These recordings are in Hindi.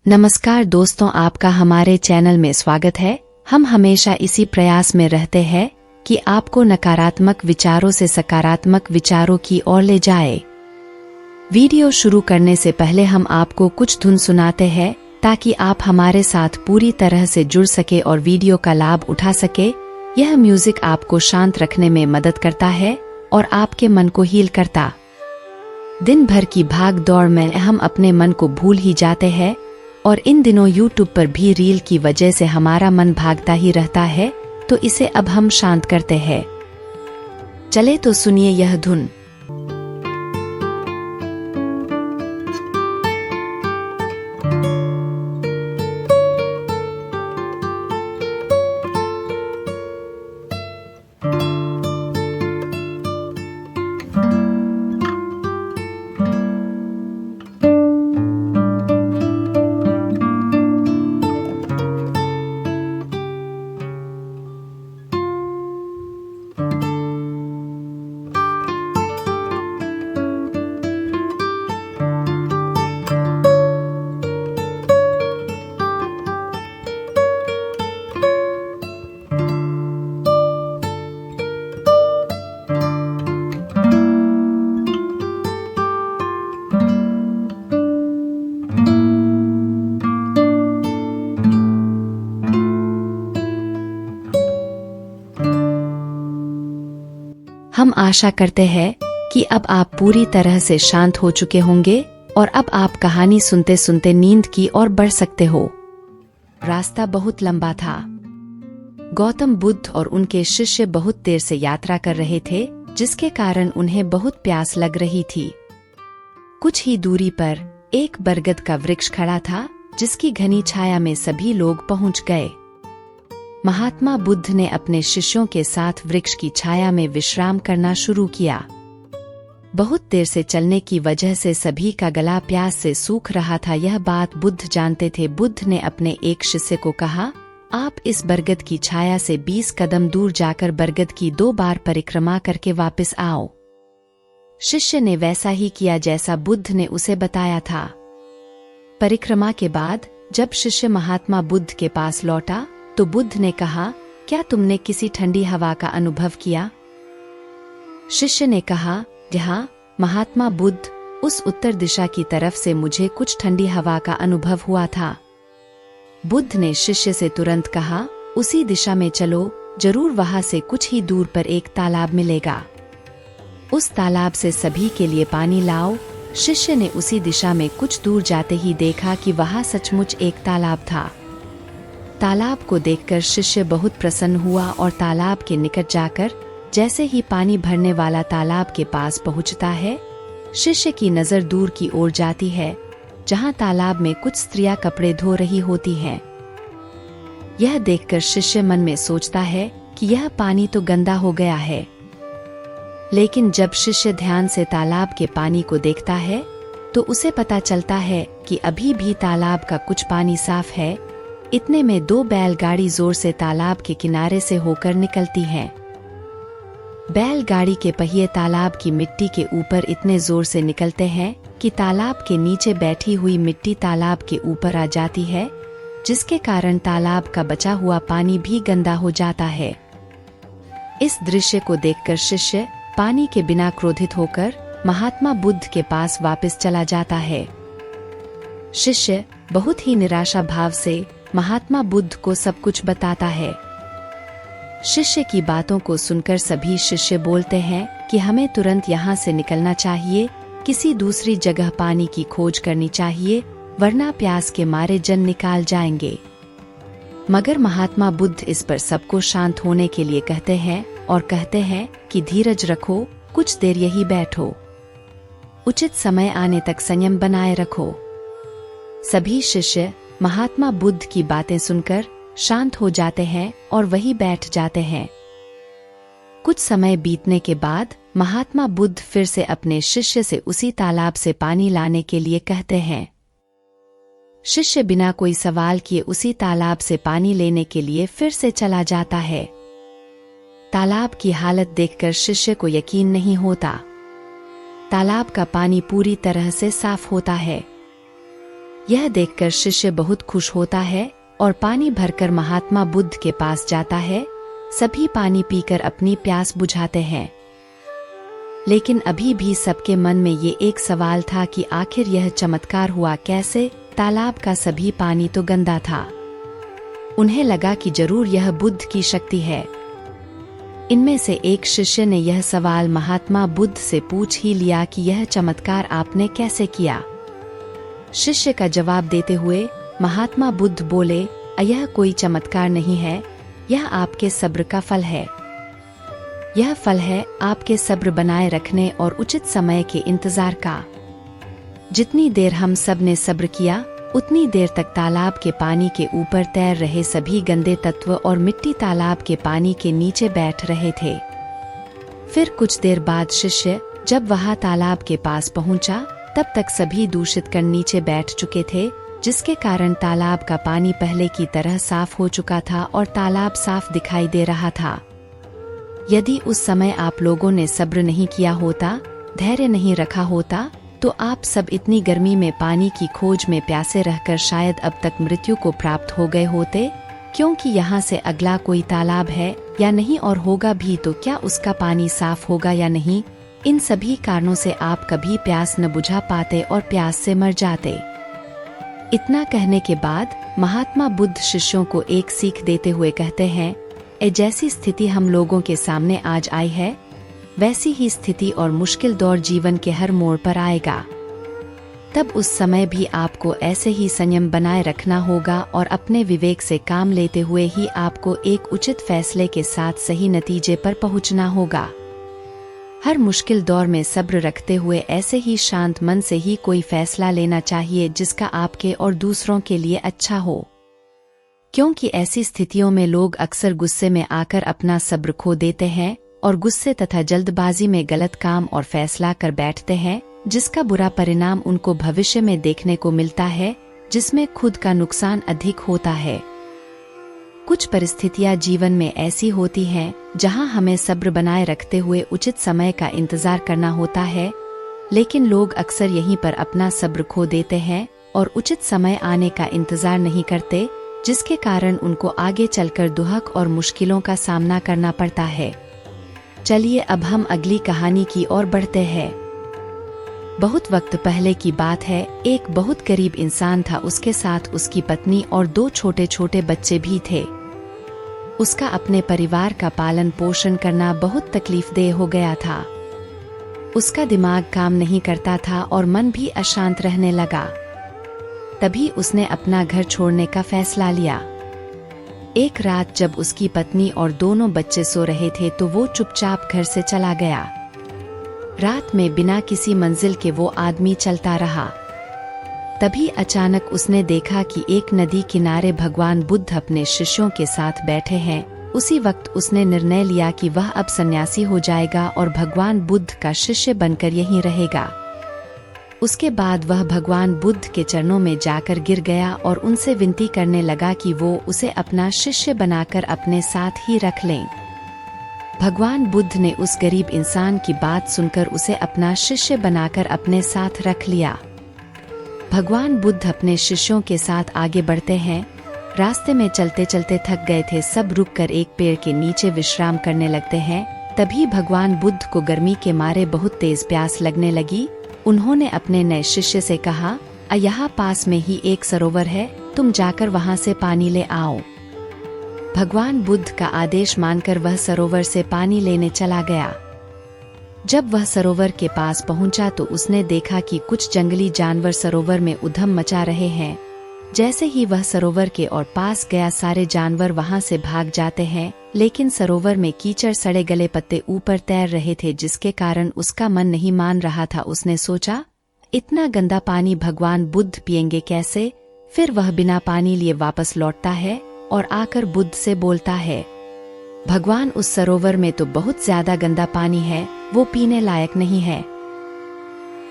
नमस्कार दोस्तों, आपका हमारे चैनल में स्वागत है। हम हमेशा इसी प्रयास में रहते हैं कि आपको नकारात्मक विचारों से सकारात्मक विचारों की ओर ले जाए। वीडियो शुरू करने से पहले हम आपको कुछ धुन सुनाते हैं ताकि आप हमारे साथ पूरी तरह से जुड़ सके और वीडियो का लाभ उठा सके। यह म्यूजिक आपको शांत रखने में मदद करता है और आपके मन को हील करता। दिन भर की भाग दौड़ में हम अपने मन को भूल ही जाते हैं और इन दिनों YouTube पर भी रील की वजह से हमारा मन भागता ही रहता है, तो इसे अब हम शांत करते हैं। चले तो सुनिए यह धुन। हम आशा करते हैं कि अब आप पूरी तरह से शांत हो चुके होंगे और अब आप कहानी सुनते सुनते नींद की ओर बढ़ सकते हो। रास्ता बहुत लंबा था। गौतम बुद्ध और उनके शिष्य बहुत देर से यात्रा कर रहे थे, जिसके कारण उन्हें बहुत प्यास लग रही थी। कुछ ही दूरी पर एक बरगद का वृक्ष खड़ा था, जिसकी घनी छाया में सभी लोग पहुंच गए। महात्मा बुद्ध ने अपने शिष्यों के साथ वृक्ष की छाया में विश्राम करना शुरू किया। बहुत देर से चलने की वजह से सभी का गला प्यास से सूख रहा था। यह बात बुद्ध जानते थे। बुद्ध ने अपने एक शिष्य को कहा, आप इस बरगद की छाया से 20 कदम दूर जाकर बरगद की 2 बार परिक्रमा करके वापस आओ। शिष्य ने वैसा ही किया जैसा बुद्ध ने उसे बताया था। परिक्रमा के बाद जब शिष्य महात्मा बुद्ध के पास लौटा तो बुद्ध ने कहा, क्या तुमने किसी ठंडी हवा का अनुभव किया? शिष्य ने कहा, हाँ महात्मा बुद्ध, उस उत्तर दिशा की तरफ से मुझे कुछ ठंडी हवा का अनुभव हुआ था। बुद्ध ने शिष्य से तुरंत कहा, उसी दिशा में चलो, जरूर वहां से कुछ ही दूर पर एक तालाब मिलेगा। उस तालाब से सभी के लिए पानी लाओ। शिष्य ने उसी दिशा में कुछ दूर जाते ही देखा कि वहां सचमुच एक तालाब था। तालाब को देखकर शिष्य बहुत प्रसन्न हुआ और तालाब के निकट जाकर जैसे ही पानी भरने वाला तालाब के पास पहुंचता है, शिष्य की नजर दूर की ओर जाती है, जहां तालाब में कुछ स्त्रियां कपड़े धो रही होती हैं। यह देखकर शिष्य मन में सोचता है कि यह पानी तो गंदा हो गया है। लेकिन जब शिष्य ध्यान से तालाब के पानी को देखता है तो उसे पता चलता है कि अभी भी तालाब का कुछ पानी साफ है। इतने में 2 बैलगाड़ी जोर से तालाब के किनारे से होकर निकलती हैं। बैलगाड़ी के पहिए तालाब की मिट्टी के ऊपर इतने जोर से निकलते हैं कि तालाब के नीचे बैठी हुई मिट्टी तालाब के ऊपर आ जाती है, जिसके कारण तालाब का बचा हुआ पानी भी गंदा हो जाता है। इस दृश्य को देखकर शिष्य पानी के बिना क्रोधित होकर महात्मा बुद्ध के पास वापस चला जाता है। शिष्य बहुत ही निराशा भाव से महात्मा बुद्ध को सब कुछ बताता है। शिष्य की बातों को सुनकर सभी शिष्य बोलते हैं कि हमें तुरंत यहाँ से निकलना चाहिए, किसी दूसरी जगह पानी की खोज करनी चाहिए, वरना प्यास के मारे जन निकाल जाएंगे। मगर महात्मा बुद्ध इस पर सबको शांत होने के लिए कहते हैं और कहते हैं कि धीरज रखो, कुछ देर यही बैठो, उचित समय आने तक संयम बनाए रखो। सभी शिष्य महात्मा बुद्ध की बातें सुनकर शांत हो जाते हैं और वहीं बैठ जाते हैं। कुछ समय बीतने के बाद महात्मा बुद्ध फिर से अपने शिष्य से उसी तालाब से पानी लाने के लिए कहते हैं। शिष्य बिना कोई सवाल किए उसी तालाब से पानी लेने के लिए फिर से चला जाता है। तालाब की हालत देखकर शिष्य को यकीन नहीं होता। तालाब का पानी पूरी तरह से साफ होता है। यह देखकर शिष्य बहुत खुश होता है और पानी भरकर महात्मा बुद्ध के पास जाता है। सभी पानी पीकर अपनी प्यास बुझाते हैं, लेकिन अभी भी सबके मन में ये एक सवाल था कि आखिर यह चमत्कार हुआ कैसे? तालाब का सभी पानी तो गंदा था। उन्हें लगा कि जरूर यह बुद्ध की शक्ति है। इनमें से एक शिष्य ने यह सवाल महात्मा बुद्ध से पूछ ही लिया कि यह चमत्कार आपने कैसे किया? शिष्य का जवाब देते हुए महात्मा बुद्ध बोले, यह कोई चमत्कार नहीं है, यह आपके सब्र का फल है। यह फल है आपके सब्र बनाए रखने और उचित समय के इंतजार का। जितनी देर हम सब ने सब्र किया, उतनी देर तक तालाब के पानी के ऊपर तैर रहे सभी गंदे तत्व और मिट्टी तालाब के पानी के नीचे बैठ रहे थे। फिर कुछ देर बाद शिष्य जब वहां तालाब के पास पहुंचा, तब तक सभी दूषित कण नीचे बैठ चुके थे, जिसके कारण तालाब का पानी पहले की तरह साफ हो चुका था और तालाब साफ दिखाई दे रहा था। यदि उस समय आप लोगों ने सब्र नहीं किया होता, धैर्य नहीं रखा होता, तो आप सब इतनी गर्मी में पानी की खोज में प्यासे रहकर शायद अब तक मृत्यु को प्राप्त हो गए होते, क्योंकि यहाँ से अगला कोई तालाब है या नहीं, और होगा भी तो क्या उसका पानी साफ होगा या नहीं। इन सभी कारणों से आप कभी प्यास न बुझा पाते और प्यास से मर जाते। इतना कहने के बाद महात्मा बुद्ध शिष्यों को एक सीख देते हुए कहते हैं, जैसी स्थिति हम लोगों के सामने आज आई है, वैसी ही स्थिति और मुश्किल दौर जीवन के हर मोड़ पर आएगा। तब उस समय भी आपको ऐसे ही संयम बनाए रखना होगा और अपने विवेक से काम लेते हुए ही आपको एक उचित फैसले के साथ सही नतीजे पर पहुंचना होगा। हर मुश्किल दौर में सब्र रखते हुए ऐसे ही शांत मन से ही कोई फैसला लेना चाहिए जिसका आपके और दूसरों के लिए अच्छा हो, क्योंकि ऐसी स्थितियों में लोग अक्सर गुस्से में आकर अपना सब्र खो देते हैं और गुस्से तथा जल्दबाजी में गलत काम और फैसला कर बैठते हैं, जिसका बुरा परिणाम उनको भविष्य में देखने को मिलता है, जिसमें खुद का नुकसान अधिक होता है। कुछ परिस्थितियां जीवन में ऐसी होती हैं जहां हमें सब्र बनाए रखते हुए उचित समय का इंतजार करना होता है, लेकिन लोग अक्सर यहीं पर अपना सब्र खो देते हैं और उचित समय आने का इंतजार नहीं करते, जिसके कारण उनको आगे चलकर दुहक और मुश्किलों का सामना करना पड़ता है। चलिए अब हम अगली कहानी की ओर बढ़ते हैं। बहुत वक्त पहले की बात है, एक बहुत गरीब इंसान था। उसके साथ उसकी पत्नी और 2 छोटे छोटे बच्चे भी थे। उसका अपने परिवार का पालन पोषण करना बहुत तकलीफदेह हो गया था। उसका दिमाग काम नहीं करता था और मन भी अशांत रहने लगा। तभी उसने अपना घर छोड़ने का फैसला लिया। एक रात जब उसकी पत्नी और दोनों बच्चे सो रहे थे तो वो चुपचाप घर से चला गया। रात में बिना किसी मंजिल के वो आदमी चलता रहा। तभी अचानक उसने देखा कि एक नदी किनारे भगवान बुद्ध अपने शिष्यों के साथ बैठे हैं। उसी वक्त उसने निर्णय लिया कि वह अब सन्यासी हो जाएगा और भगवान बुद्ध का शिष्य बनकर यहीं रहेगा। उसके बाद वह भगवान बुद्ध के चरणों में जाकर गिर गया और उनसे विनती करने लगा कि वो उसे अपना शिष्य बनाकर अपने साथ ही रख लें। भगवान बुद्ध ने उस गरीब इंसान की बात सुनकर उसे अपना शिष्य बनाकर अपने साथ रख लिया। भगवान बुद्ध अपने शिष्यों के साथ आगे बढ़ते हैं। रास्ते में चलते चलते थक गए थे। सब रुककर एक पेड़ के नीचे विश्राम करने लगते हैं। तभी भगवान बुद्ध को गर्मी के मारे बहुत तेज प्यास लगने लगी। उन्होंने अपने नए शिष्य से कहा, यहाँ पास में ही एक सरोवर है, तुम जाकर वहाँ से पानी ले आओ। भगवान बुद्ध का आदेश मानकर वह सरोवर से पानी लेने चला गया। जब वह सरोवर के पास पहुंचा तो उसने देखा कि कुछ जंगली जानवर सरोवर में उधम मचा रहे हैं। जैसे ही वह सरोवर के और पास गया, सारे जानवर वहां से भाग जाते हैं, लेकिन सरोवर में कीचड़ सड़े गले पत्ते ऊपर तैर रहे थे, जिसके कारण उसका मन नहीं मान रहा था। उसने सोचा, इतना गंदा पानी भगवान बुद्ध पिएंगे कैसे? फिर वह बिना पानी लिए वापस लौटता है और आकर बुद्ध से बोलता है, भगवान उस सरोवर में तो बहुत ज्यादा गंदा पानी है, वो पीने लायक नहीं है।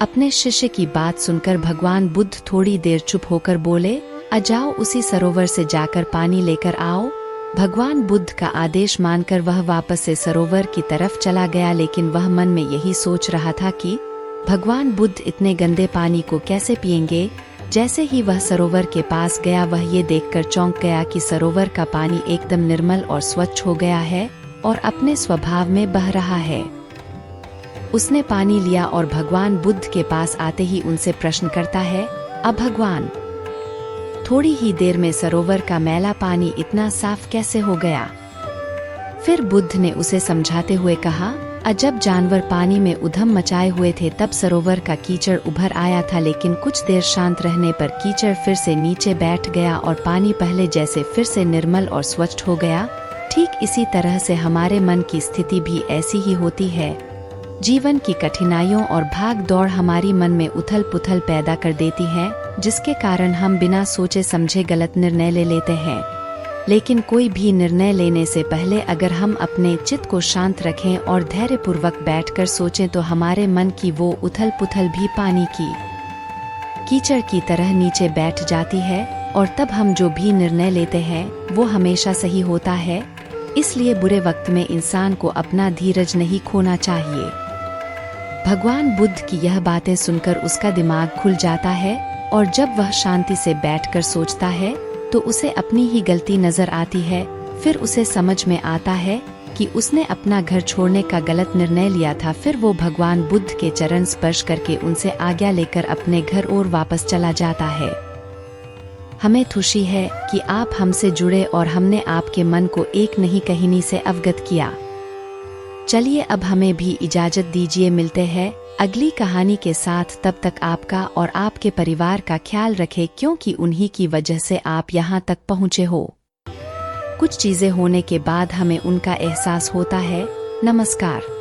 अपने शिष्य की बात सुनकर भगवान बुद्ध थोड़ी देर चुप होकर बोले, जाओ उसी सरोवर से जाकर पानी लेकर आओ। भगवान बुद्ध का आदेश मानकर वह वापस से सरोवर की तरफ चला गया, लेकिन वह मन में यही सोच रहा था कि भगवान बुद्ध इतने गंदे पानी को कैसे पिएंगे। जैसे ही वह सरोवर के पास गया वह ये देखकर चौंक गया कि सरोवर का पानी एकदम निर्मल और स्वच्छ हो गया है और अपने स्वभाव में बह रहा है। उसने पानी लिया और भगवान बुद्ध के पास आते ही उनसे प्रश्न करता है, अब भगवान, थोड़ी ही देर में सरोवर का मैला पानी इतना साफ कैसे हो गया? फिर बुद्ध ने उसे समझाते हुए कहा, अजब जानवर पानी में उधम मचाए हुए थे तब सरोवर का कीचड़ उभर आया था, लेकिन कुछ देर शांत रहने पर कीचड़ फिर से नीचे बैठ गया और पानी पहले जैसे फिर से निर्मल और स्वच्छ हो गया। ठीक इसी तरह से हमारे मन की स्थिति भी ऐसी ही होती है। जीवन की कठिनाइयों और भाग दौड़ हमारी मन में उथल पुथल पैदा कर देती है, जिसके कारण हम बिना सोचे समझे गलत निर्णय ले लेते हैं। लेकिन कोई भी निर्णय लेने से पहले अगर हम अपने चित्त को शांत रखें और धैर्यपूर्वक बैठकर सोचें तो हमारे मन की वो उथल पुथल भी पानी की कीचड़ की तरह नीचे बैठ जाती है और तब हम जो भी निर्णय लेते हैं वो हमेशा सही होता है। इसलिए बुरे वक्त में इंसान को अपना धीरज नहीं खोना चाहिए। भगवान बुद्ध की यह बातें सुनकर उसका दिमाग खुल जाता है और जब वह शांति से बैठकर सोचता है तो उसे अपनी ही गलती नजर आती है। फिर उसे समझ में आता है कि उसने अपना घर छोड़ने का गलत निर्णय लिया था। फिर वो भगवान बुद्ध के चरण स्पर्श करके उनसे आज्ञा लेकर अपने घर और वापस चला जाता है। हमें खुशी है कि आप हमसे जुड़े और हमने आपके मन को एक नई कहानी से अवगत किया। चलिए अब हमें भी इजाजत दीजिए, मिलते हैं अगली कहानी के साथ। तब तक आपका और आपके परिवार का ख्याल रखें, क्योंकि उन्हीं की वजह से आप यहाँ तक पहुँचे हो। कुछ चीजें होने के बाद हमें उनका एहसास होता है। नमस्कार।